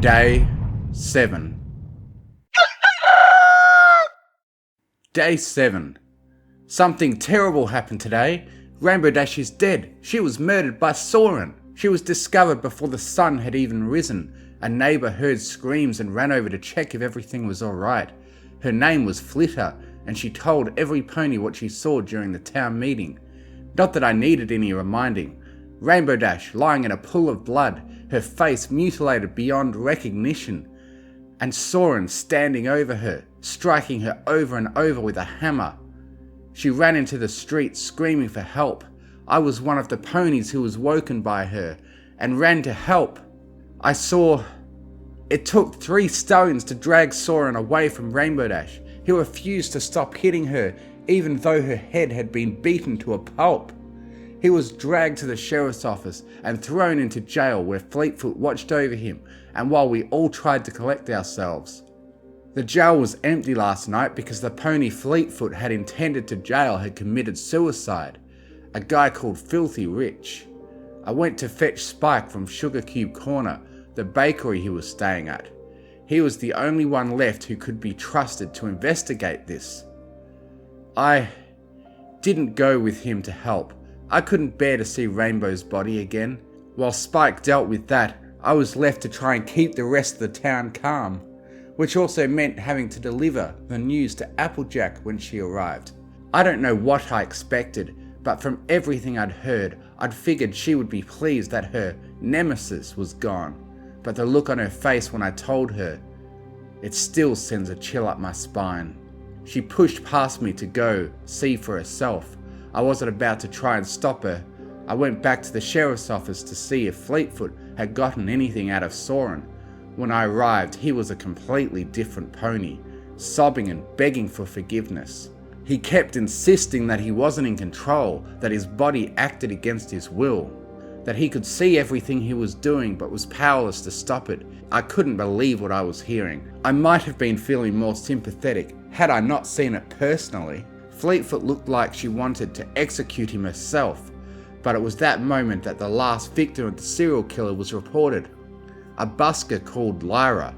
Day 7. Day 7. Something terrible happened today. Rainbow Dash is dead. She was murdered by Soren. She was discovered before the sun had even risen. A neighbour heard screams and ran over to check if everything was alright. Her name was Flitter, and she told every pony what she saw during the town meeting. Not that I needed any reminding. Rainbow Dash lying in a pool of blood, her face mutilated beyond recognition, and Soren standing over her, striking her over and over with a hammer. She ran into the street screaming for help. I was one of the ponies who was woken by her and ran to help. I saw it took 3 stones to drag Soren away from Rainbow Dash. He refused to stop hitting her even though her head had been beaten to a pulp. He was dragged to the sheriff's office and thrown into jail where Fleetfoot watched over him and while we all tried to collect ourselves. The jail was empty last night because the pony Fleetfoot had intended to jail had committed suicide. A guy called Filthy Rich. I went to fetch Spike from Sugar Cube Corner, the bakery he was staying at. He was the only one left who could be trusted to investigate this. I didn't go with him to help. I couldn't bear to see Rainbow's body again. While Spike dealt with that, I was left to try and keep the rest of the town calm, which also meant having to deliver the news to Applejack when she arrived. I don't know what I expected, but from everything I'd heard, I'd figured she would be pleased that her nemesis was gone. But the look on her face when I told her, it still sends a chill up my spine. She pushed past me to go see for herself. I wasn't about to try and stop her. I went back to the sheriff's office to see if Fleetfoot had gotten anything out of Soren. When I arrived, he was a completely different pony, sobbing and begging for forgiveness. He kept insisting that he wasn't in control, that his body acted against his will, that he could see everything he was doing but was powerless to stop it. I couldn't believe what I was hearing. I might have been feeling more sympathetic had I not seen it personally. Fleetfoot looked like she wanted to execute him herself, but it was that moment that the last victim of the serial killer was reported. A busker called Lyra.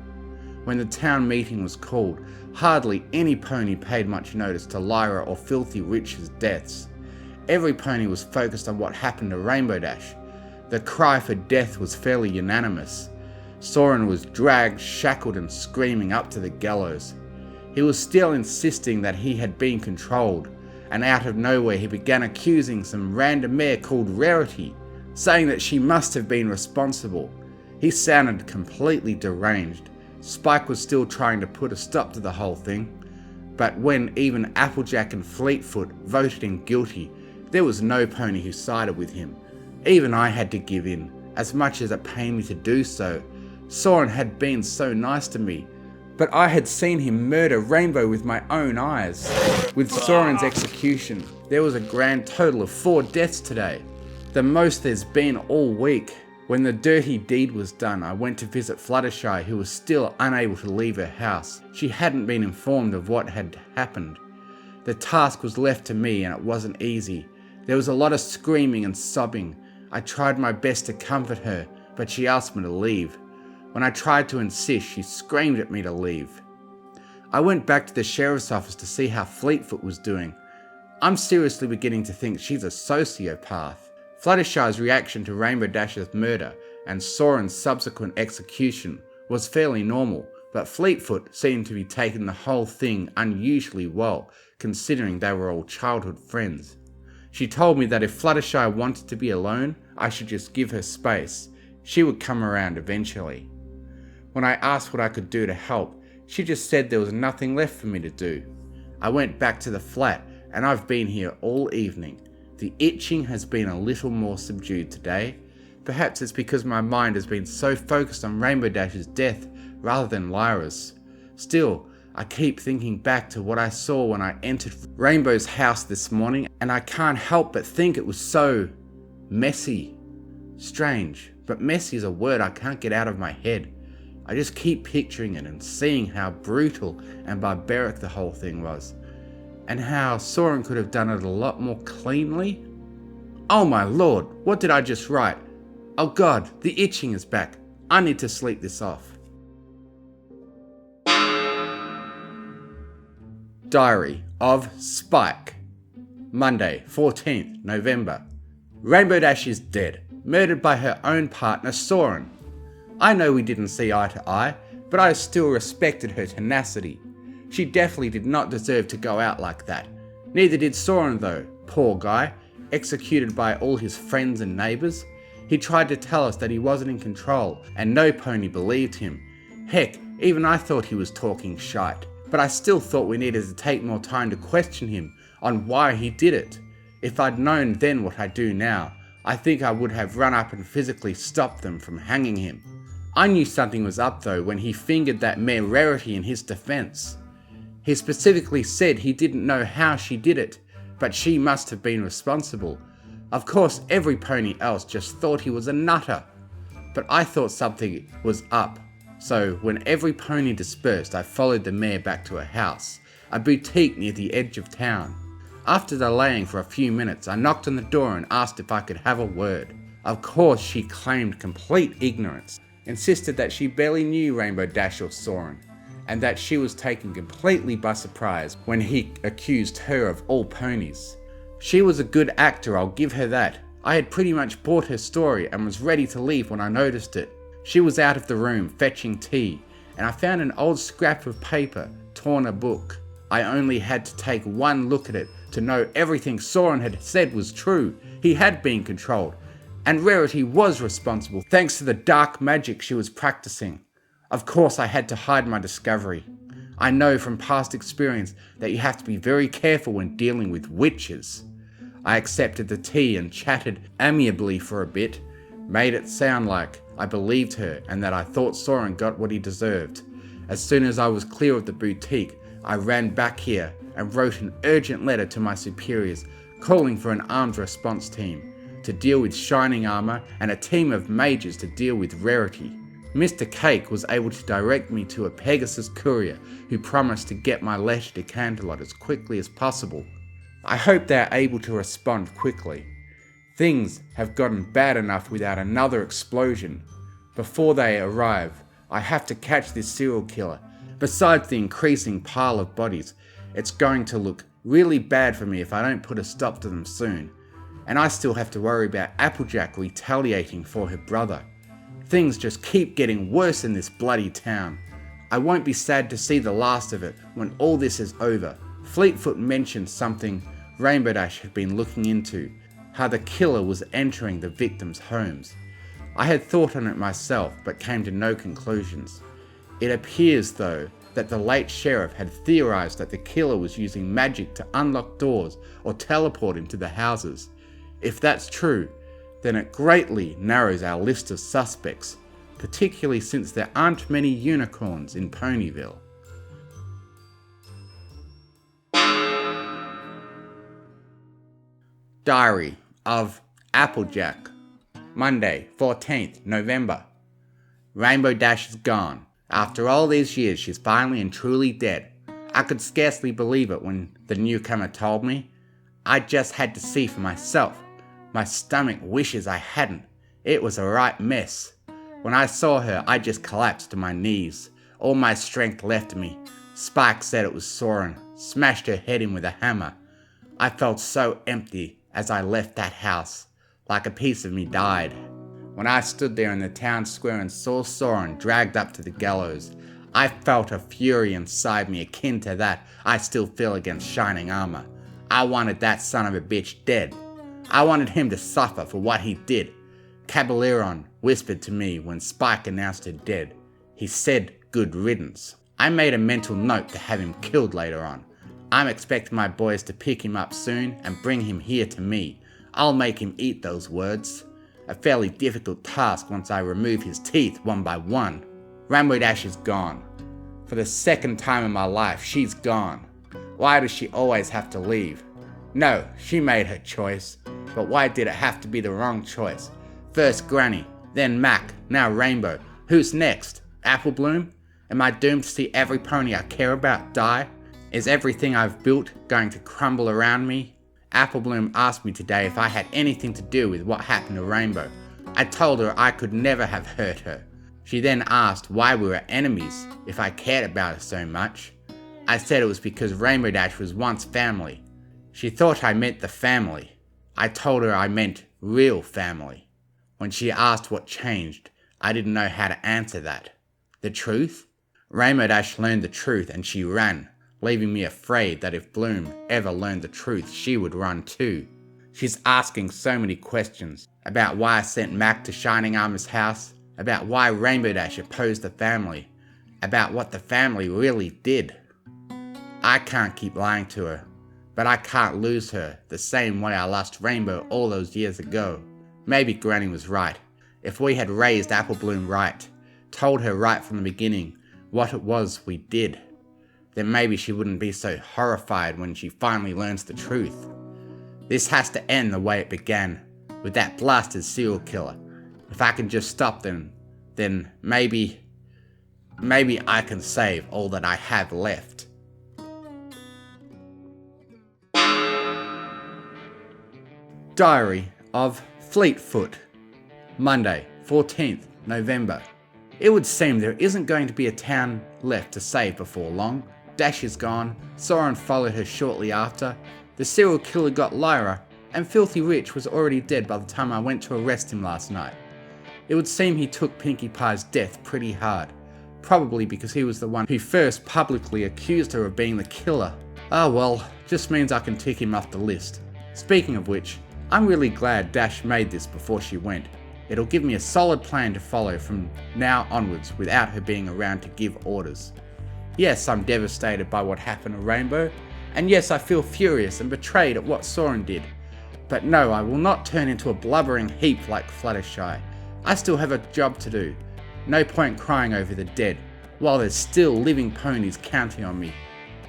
When the town meeting was called, hardly any pony paid much notice to Lyra or Filthy Rich's deaths. Every pony was focused on what happened to Rainbow Dash. The cry for death was fairly unanimous. Soren was dragged, shackled and screaming up to the gallows. He was still insisting that he had been controlled, and out of nowhere he began accusing some random mare called Rarity, saying that she must have been responsible. He sounded completely deranged. Spike was still trying to put a stop to the whole thing, but when even Applejack and Fleetfoot voted him guilty, there was no pony who sided with him. Even I had to give in, as much as it pained me to do so. Soren had been so nice to me, but I had seen him murder Rainbow with my own eyes. With Soren's execution, there was a grand total of 4 deaths today, the most there's been all week. When the dirty deed was done, I went to visit Fluttershy, who was still unable to leave her house. She hadn't been informed of what had happened. The task was left to me and it wasn't easy. There was a lot of screaming and sobbing. I tried my best to comfort her, but she asked me to leave. When I tried to insist, she screamed at me to leave. I went back to the sheriff's office to see how Fleetfoot was doing. I'm seriously beginning to think she's a sociopath. Fluttershy's reaction to Rainbow Dash's murder and Soren's subsequent execution was fairly normal, but Fleetfoot seemed to be taking the whole thing unusually well, considering they were all childhood friends. She told me that if Fluttershy wanted to be alone, I should just give her space. She would come around eventually. When I asked what I could do to help, she just said there was nothing left for me to do. I went back to the flat, and I've been here all evening. The itching has been a little more subdued today. Perhaps it's because my mind has been so focused on Rainbow Dash's death rather than Lyra's. Still, I keep thinking back to what I saw when I entered Rainbow's house this morning, and I can't help but think it was so messy. Strange, but messy is a word I can't get out of my head. I just keep picturing it and seeing how brutal and barbaric the whole thing was, and how Soren could have done it a lot more cleanly. Oh my lord, what did I just write? Oh god, the itching is back. I need to sleep this off. Diary of Spike. Monday, 14th November. Rainbow Dash is dead, murdered by her own partner Soren. I know we didn't see eye to eye, but I still respected her tenacity. She definitely did not deserve to go out like that. Neither did Soren though, poor guy, executed by all his friends and neighbours. He tried to tell us that he wasn't in control, and no pony believed him. Heck, even I thought he was talking shite, but I still thought we needed to take more time to question him on why he did it. If I'd known then what I do now, I think I would have run up and physically stopped them from hanging him. I knew something was up though when he fingered that mare Rarity in his defence. He specifically said he didn't know how she did it, but she must have been responsible. Of course, every pony else just thought he was a nutter, but I thought something was up. So when every pony dispersed, I followed the mare back to her house, a boutique near the edge of town. After delaying for a few minutes, I knocked on the door and asked if I could have a word. Of course, she claimed complete ignorance, insisted that she barely knew Rainbow Dash or Soren, and that she was taken completely by surprise when he accused her of all ponies. She was a good actor, I'll give her that. I had pretty much bought her story and was ready to leave when I noticed it. She was out of the room fetching tea, and I found an old scrap of paper, torn a book. I only had to take one look at it to know everything Soren had said was true. He had been controlled, and Rarity was responsible thanks to the dark magic she was practicing. Of course I had to hide my discovery. I know from past experience that you have to be very careful when dealing with witches. I accepted the tea and chatted amiably for a bit, made it sound like I believed her and that I thought Soren got what he deserved. As soon as I was clear of the boutique, I ran back here and wrote an urgent letter to my superiors calling for an armed response team to deal with Shining Armour and a team of mages to deal with Rarity. Mr. Cake was able to direct me to a Pegasus courier who promised to get my letter to Canterlot as quickly as possible. I hope they are able to respond quickly. Things have gotten bad enough without another explosion. Before they arrive, I have to catch this serial killer. Besides the increasing pile of bodies, it's going to look really bad for me if I don't put a stop to them soon. And I still have to worry about Applejack retaliating for her brother. Things just keep getting worse in this bloody town. I won't be sad to see the last of it when all this is over. Fleetfoot mentioned something Rainbow Dash had been looking into, how the killer was entering the victims' homes. I had thought on it myself, but came to no conclusions. It appears, though, that the late sheriff had theorized that the killer was using magic to unlock doors or teleport into the houses. If that's true, then it greatly narrows our list of suspects, particularly since there aren't many unicorns in PonyVille. Diary of Applejack. Monday, 14th November. Rainbow Dash is gone. After all these years, she's finally and truly dead. I could scarcely believe it when the newcomer told me. I just had to see for myself. My stomach wishes I hadn't. It was a right mess. When I saw her, I just collapsed to my knees. All my strength left me. Spike said it was Soren. Smashed her head in with a hammer. I felt so empty as I left that house, like a piece of me died. When I stood there in the town square and saw Soren dragged up to the gallows, I felt a fury inside me akin to that I still feel against Shining Armour. I wanted that son of a bitch dead. I wanted him to suffer for what he did. Caballeron whispered to me when Spike announced her dead. He said good riddance. I made a mental note to have him killed later on. I'm expecting my boys to pick him up soon and bring him here to me. I'll make him eat those words. A fairly difficult task once I remove his teeth one by one. Rainbow Dash is gone. For the second time in my life, she's gone. Why does she always have to leave? No, she made her choice. But why did it have to be the wrong choice? First Granny, then Mac, now Rainbow. Who's next? Applebloom? Am I doomed to see every pony I care about die? Is everything I've built going to crumble around me? Applebloom asked me today if I had anything to do with what happened to Rainbow. I told her I could never have hurt her. She then asked why we were enemies if I cared about her so much. I said it was because Rainbow Dash was once family. She thought I meant the family. I told her I meant real family. When she asked what changed, I didn't know how to answer that. The truth? Rainbow Dash learned the truth and she ran, leaving me afraid that if Bloom ever learned the truth, she would run too. She's asking so many questions about why I sent Mac to Shining Armor's house, about why Rainbow Dash opposed the family, about what the family really did. I can't keep lying to her, but I can't lose her the same way I lost Rainbow all those years ago. Maybe Granny was right. If we had raised Apple Bloom right, told her right from the beginning what it was we did, then maybe she wouldn't be so horrified when she finally learns the truth. This has to end the way it began, with that blasted serial killer. If I can just stop them, then maybe I can save all that I have left. Diary of Fleetfoot, Monday, 14th November. It would seem there isn't going to be a town left to save before long. Dash is gone, Soren followed her shortly after, the serial killer got Lyra, and Filthy Rich was already dead by the time I went to arrest him last night. It would seem he took Pinkie Pie's death pretty hard, probably because he was the one who first publicly accused her of being the killer. Oh well, just means I can tick him off the list. Speaking of which, I'm really glad Dash made this before she went. It'll give me a solid plan to follow from now onwards without her being around to give orders. Yes, I'm devastated by what happened to Rainbow, and yes, I feel furious and betrayed at what Soren did. But no, I will not turn into a blubbering heap like Fluttershy. I still have a job to do. No point crying over the dead, while there's still living ponies counting on me.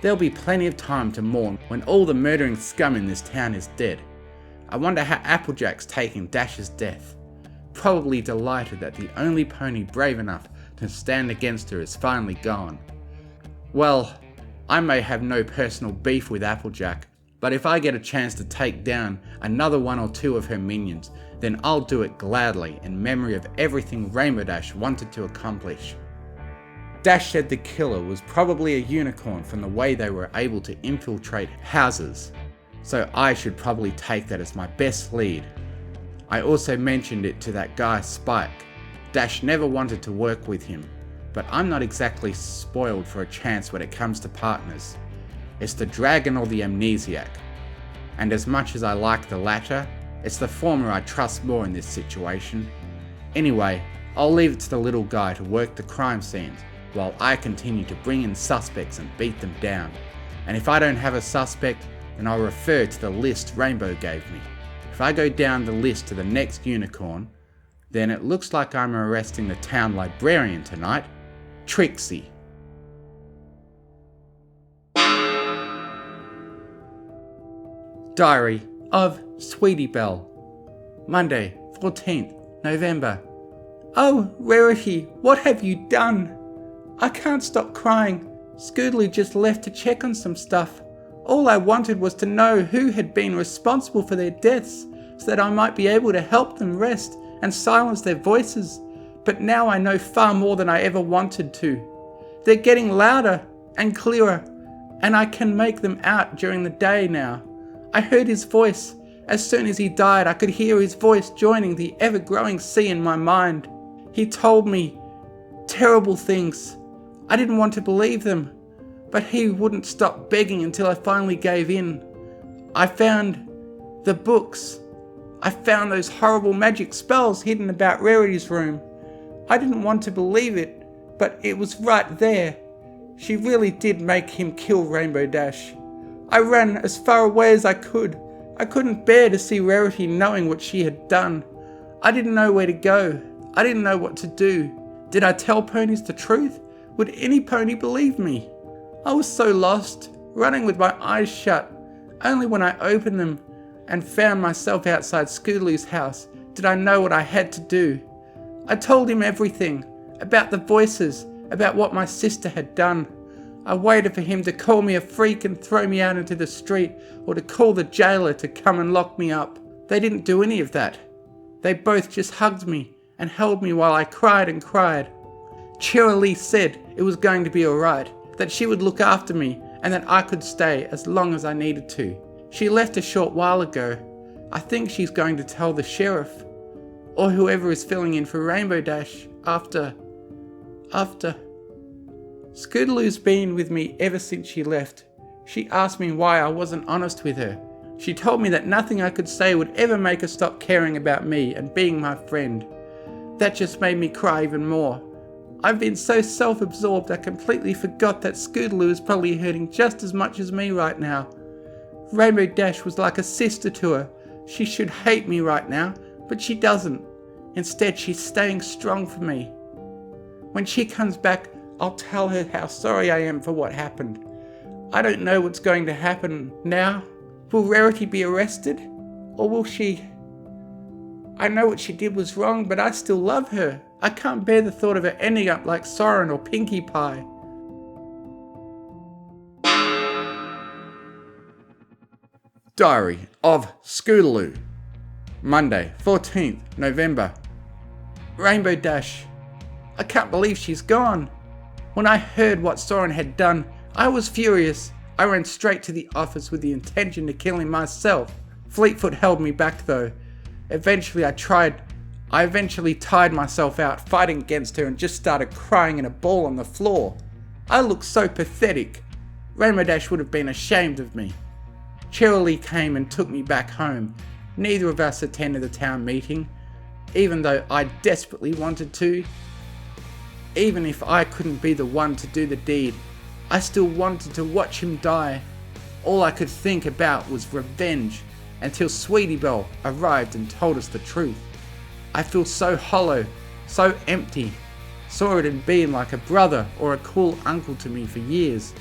There'll be plenty of time to mourn when all the murdering scum in this town is dead. I wonder how Applejack's taking Dash's death. Probably delighted that the only pony brave enough to stand against her is finally gone. Well, I may have no personal beef with Applejack, but if I get a chance to take down another one or two of her minions, then I'll do it gladly in memory of everything Rainbow Dash wanted to accomplish. Dash said the killer was probably a unicorn from the way they were able to infiltrate houses, so I should probably take that as my best lead. I also mentioned it to that guy Spike. Dash never wanted to work with him, but I'm not exactly spoiled for a chance when it comes to partners. It's the dragon or the amnesiac. And as much as I like the latter, it's the former I trust more in this situation. Anyway, I'll leave it to the little guy to work the crime scenes while I continue to bring in suspects and beat them down. And if I don't have a suspect, then I'll refer to the list Rainbow gave me. If I go down the list to the next unicorn, then it looks like I'm arresting the town librarian tonight, Trixie. Diary of Sweetie Belle, Monday, 14th November. Oh, Rarity, what have you done? I can't stop crying. Scootaloo just left to check on some stuff. All I wanted was to know who had been responsible for their deaths, so that I might be able to help them rest and silence their voices. But now I know far more than I ever wanted to. They're getting louder and clearer, and I can make them out during the day now. I heard his voice. As soon as he died, I could hear his voice joining the ever-growing sea in my mind. He told me terrible things. I didn't want to believe them, but he wouldn't stop begging until I finally gave in. I found the books. I found those horrible magic spells hidden about Rarity's room. I didn't want to believe it, but it was right there. She really did make him kill Rainbow Dash. I ran as far away as I could. I couldn't bear to see Rarity knowing what she had done. I didn't know where to go. I didn't know what to do. Did I tell ponies the truth? Would any pony believe me? I was so lost, running with my eyes shut. Only when I opened them and found myself outside Scootaloo's house did I know what I had to do. I told him everything, about the voices, about what my sister had done. I waited for him to call me a freak and throw me out into the street, or to call the jailer to come and lock me up. They didn't do any of that. They both just hugged me and held me while I cried and cried. Cheerilee said it was going to be alright, that she would look after me, and that I could stay as long as I needed to. She left a short while ago. I think she's going to tell the sheriff, or whoever is filling in for Rainbow Dash after. Scootaloo's been with me ever since she left. She asked me why I wasn't honest with her. She told me that nothing I could say would ever make her stop caring about me and being my friend. That just made me cry even more. I've been so self-absorbed I completely forgot that Scootaloo is probably hurting just as much as me right now. Rainbow Dash was like a sister to her. She should hate me right now, but she doesn't. Instead, she's staying strong for me. When she comes back, I'll tell her how sorry I am for what happened. I don't know what's going to happen now. Will Rarity be arrested? Or will she? I know what she did was wrong, but I still love her. I can't bear the thought of her ending up like Soren or Pinkie Pie. Diary of Scootaloo. Monday, 14th November. Rainbow Dash. I can't believe she's gone. When I heard what Soren had done, I was furious. I ran straight to the office with the intention to kill him myself. Fleetfoot held me back though. I eventually tired myself out fighting against her and just started crying in a ball on the floor. I looked so pathetic. Rainbow Dash would have been ashamed of me. Cheerilee came and took me back home. Neither of us attended the town meeting, even though I desperately wanted to. Even if I couldn't be the one to do the deed, I still wanted to watch him die. All I could think about was revenge, until Sweetie Belle arrived and told us the truth. I feel so hollow, so empty. Soren had been like a brother or a cool uncle to me for years.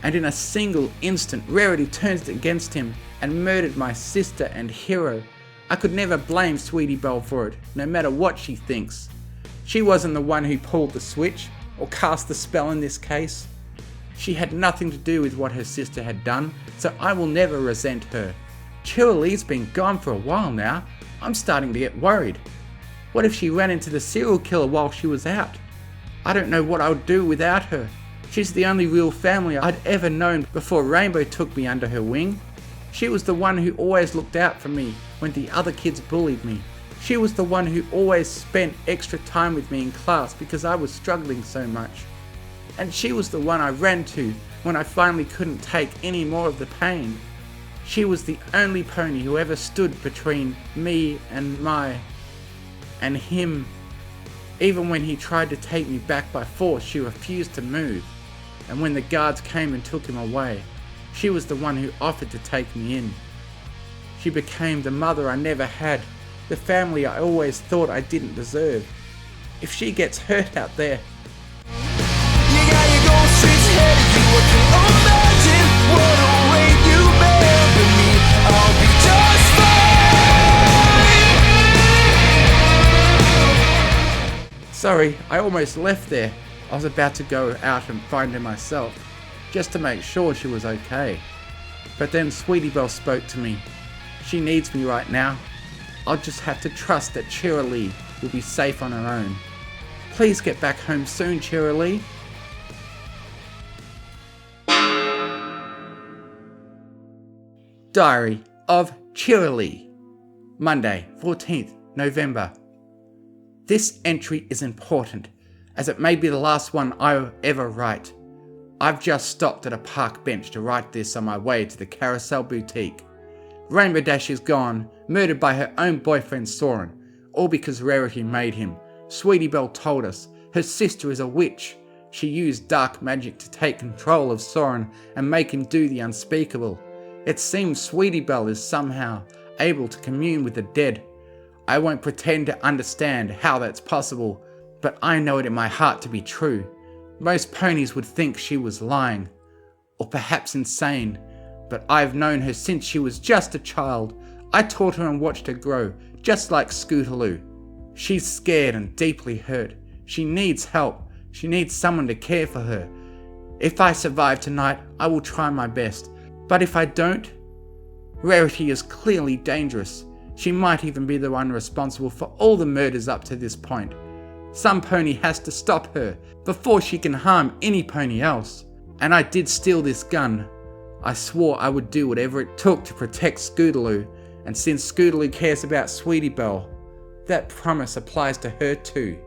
And in a single instant, Rarity turned against him and murdered my sister and hero. I could never blame Sweetie Belle for it, no matter what she thinks. She wasn't the one who pulled the switch, or cast the spell in this case. She had nothing to do with what her sister had done, so I will never resent her. Cheerilee's been gone for a while now. I'm starting to get worried. What if she ran into the serial killer while she was out? I don't know what I would do without her. She's the only real family I'd ever known before Rainbow took me under her wing. She was the one who always looked out for me when the other kids bullied me. She was the one who always spent extra time with me in class because I was struggling so much. And she was the one I ran to when I finally couldn't take any more of the pain. She was the only pony who ever stood between me and him. Even when he tried to take me back by force, she refused to move. And when the guards came and took him away, she was the one who offered to take me in. She became the mother I never had, the family I always thought I didn't deserve. If she gets hurt out there, You got your gold streets ahead of you. What can imagine what a weight you bear, but me, I'll be just fine. sorry, I almost left there. I was about to go out and find her myself, just to make sure she was okay. But then Sweetie Belle spoke to me. She needs me right now. I'll just have to trust that Cheerilee will be safe on her own. Please get back home soon, Cheerilee. Diary of Cheerilee. Monday, 14th November. This entry is important, as it may be the last one I'll ever write. I've just stopped at a park bench to write this on my way to the Carousel Boutique. Rainbow Dash is gone, murdered by her own boyfriend Soren, all because Rarity made him. Sweetie Belle told us her sister is a witch. She used dark magic to take control of Soren and make him do the unspeakable. It seems Sweetie Belle is somehow able to commune with the dead. I won't pretend to understand how that's possible, but I know it in my heart to be true. Most ponies would think she was lying, or perhaps insane, but I've known her since she was just a child. I taught her and watched her grow, just like Scootaloo. She's scared and deeply hurt. She needs help. She needs someone to care for her. If I survive tonight, I will try my best. But if I don't, Rarity is clearly dangerous. She might even be the one responsible for all the murders up to this point. Some pony has to stop her before she can harm any pony else. And I did steal this gun. I swore I would do whatever it took to protect Scootaloo, and since Scootaloo cares about Sweetie Belle, that promise applies to her too.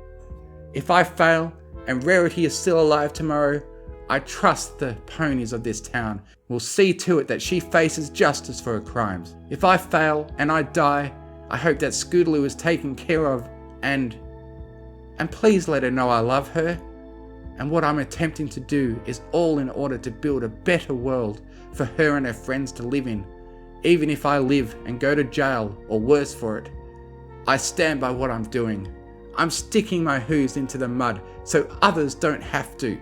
If I fail, and Rarity is still alive tomorrow, I trust the ponies of this town will see to it that she faces justice for her crimes. If I fail and I die, I hope that Scootaloo is taken care of and please let her know I love her. And what I'm attempting to do is all in order to build a better world for her and her friends to live in. Even if I live and go to jail or worse for it, I stand by what I'm doing. I'm sticking my hooves into the mud so others don't have to.